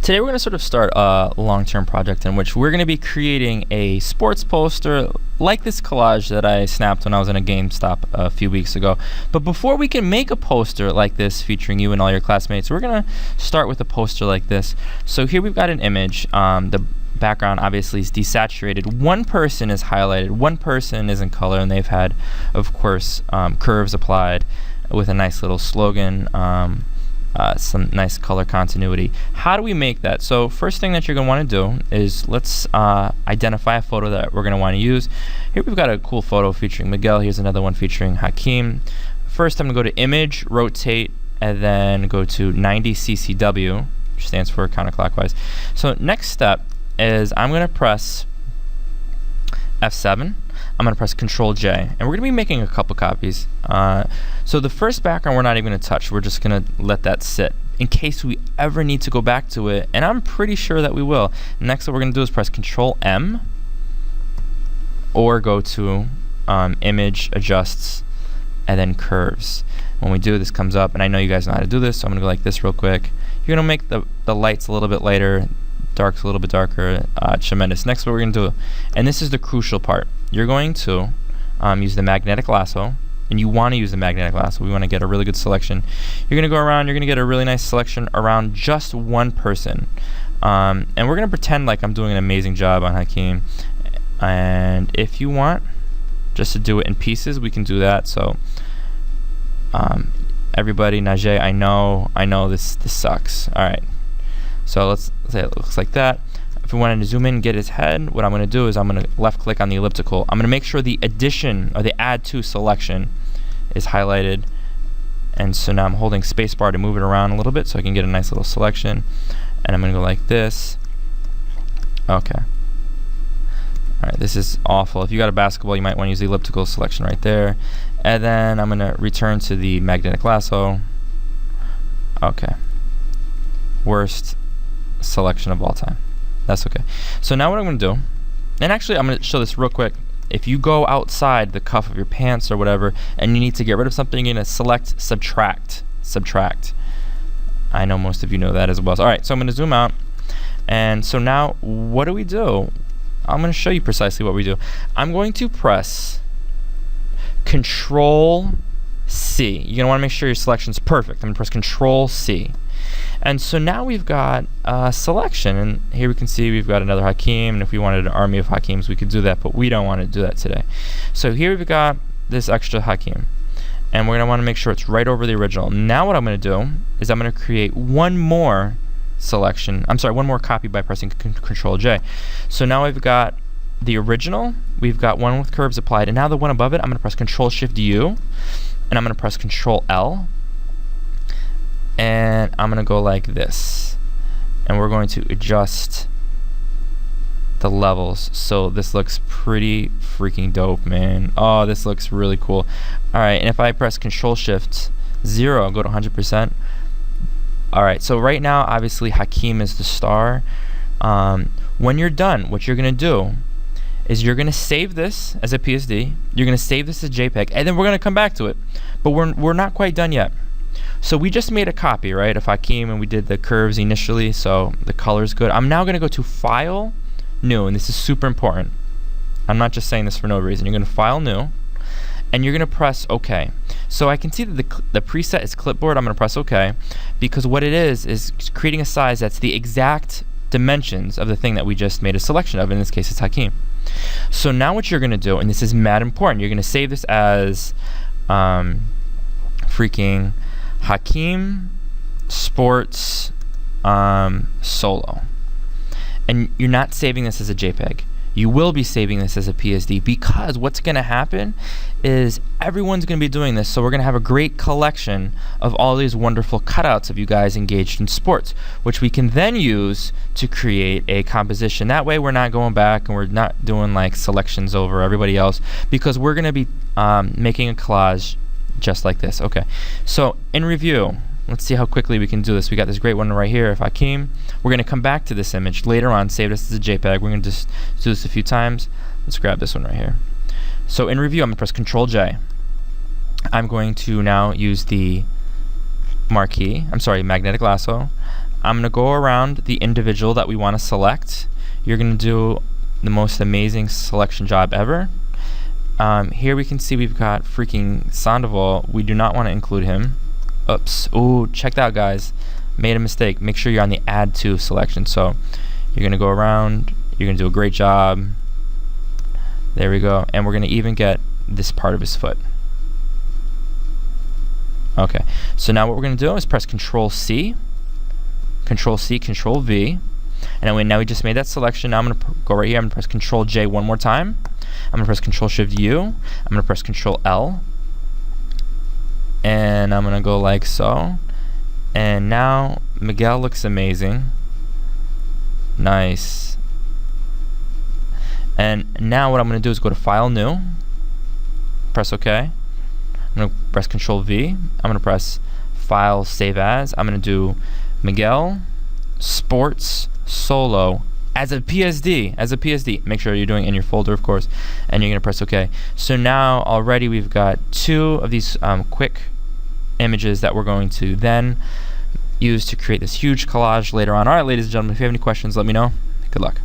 Today we're going to sort of start a long-term project in which we're going to be creating a sports poster like this collage that I snapped when I was in a GameStop a few weeks ago. But before we can make a poster like this featuring you and all your classmates, we're going to start with a poster like this. So here we've got an image. The background obviously is desaturated. One person is highlighted, one person is in color, and they've had, of course, curves applied with a nice little slogan. Some nice color continuity. How do we make that? So first thing that you're going to want to do is let's identify a photo that we're going to want to use. Here we've got a cool photo featuring Miguel. Here's another one featuring Hakeem. First I'm going to go to Image, Rotate, and then go to 90 CCW, which stands for counterclockwise. So next step is I'm going to press F7. I'm going to press Control J, and we're going to be making a couple copies. So the first background we're not even going to touch. We're just going to let that sit in case we ever need to go back to it, and I'm pretty sure that we will. Next, what we're going to do is press Control M, or go to Image, Adjusts, and then Curves. When we do, this comes up, and I know you guys know how to do this, so I'm going to go like this real quick. You're going to make the lights a little bit lighter, dark's a little bit darker. Tremendous. Next, what we're going to do, and this is the crucial part, you're going to use the magnetic lasso, and you want to use the magnetic lasso. We want to get a really good selection. You're going to go around, you're going to get a really nice selection around just one person. And we're going to pretend like I'm doing an amazing job on Hakeem. And if you want just to do it in pieces, we can do that. So everybody, Najee, I know this sucks. All right. So let's say it looks like that. If we wanted to zoom in and get his head, what I'm going to do is I'm going to left click on the elliptical. I'm going to make sure the addition or the add to selection is highlighted. And so now I'm holding spacebar to move it around a little bit so I can get a nice little selection. And I'm going to go like this. Okay. Alright, this is awful. If you got a basketball, you might want to use the elliptical selection right there. And then I'm going to return to the magnetic lasso. Okay. Worst selection of all time. That's okay. So now what I'm going to do, and actually I'm going to show this real quick. If you go outside the cuff of your pants or whatever and you need to get rid of something, you're going to select subtract. I know most of you know that as well. So, alright, so I'm going to zoom out. And so now what do we do? I'm going to show you precisely what we do. I'm going to press Control C. You're going to want to make sure your selection's perfect. I'm going to press Control C. And so now we've got a selection, and here we can see we've got another Hakeem, and if we wanted an army of Hakeems we could do that, but we don't want to do that today. So here we've got this extra Hakeem, and we're going to want to make sure it's right over the original. Now what I'm going to do is I'm going to create one more selection, one more copy by pressing Control J. So now we've got the original, we've got one with curves applied, and now the one above it, I'm going to press Control Shift U, and I'm going to press Control L, and I'm going to go like this, and we're going to adjust the levels so this looks pretty freaking dope, man. Oh, this looks really cool. Alright, and if I press Control Shift 0, go to 100%. Alright, so right now obviously Hakeem is the star. When you're done, what you're going to do is you're going to save this as a PSD, you're going to save this as JPEG, and then we're going to come back to it. But we're not quite done yet. So we just made a copy, right, of Hakeem, and we did the curves initially, so the color's good. I'm now going to go to File, New, and this is super important. I'm not just saying this for no reason. You're going to File, New, and you're going to press OK. So I can see that the preset is clipboard. I'm going to press OK, because what it is creating a size that's the exact dimensions of the thing that we just made a selection of. In this case, it's Hakeem. So now what you're going to do, and this is mad important, you're going to save this as freaking Hakeem Sports Solo. And you're not saving this as a JPEG. You will be saving this as a PSD, because what's going to happen is everyone's going to be doing this, so we're going to have a great collection of all these wonderful cutouts of you guys engaged in sports, which we can then use to create a composition. That way we're not going back and we're not doing like selections over everybody else, because we're going to be making a collage just like this. Okay, so in review, let's see how quickly we can do this. We got this great one right here of Hakeem. We're going to come back to this image later on, save this as a JPEG. We're going to just do this a few times. Let's grab this one right here. So in review, I'm going to press Control J. I'm going to now use the magnetic lasso. I'm going to go around the individual that we want to select. You're going to do the most amazing selection job ever. Here we can see we've got freaking Sandoval. We do not want to include him. Oops. Ooh, check that out, guys. Made a mistake. Make sure you're on the add to selection. So you're going to go around. You're going to do a great job. There we go. And we're going to even get this part of his foot. Okay. So now what we're going to do is press Control C, Control C, Control V. And now we just made that selection. Now I'm going to go right here. I'm going to press Control J one more time. I'm going to press Control Shift U. I'm going to press Control L. And I'm going to go like so. And now Miguel looks amazing. Nice. And now what I'm going to do is go to File, New. Press OK. I'm going to press Control V. I'm going to press File, Save As. I'm going to do Miguel Sports Solo as a PSD. Make sure you're doing it in your folder, of course, and you're going to press OK. So now already we've got 2 of these quick images that we're going to then use to create this huge collage later on. All right, ladies and gentlemen, if you have any questions, let me know. Good luck.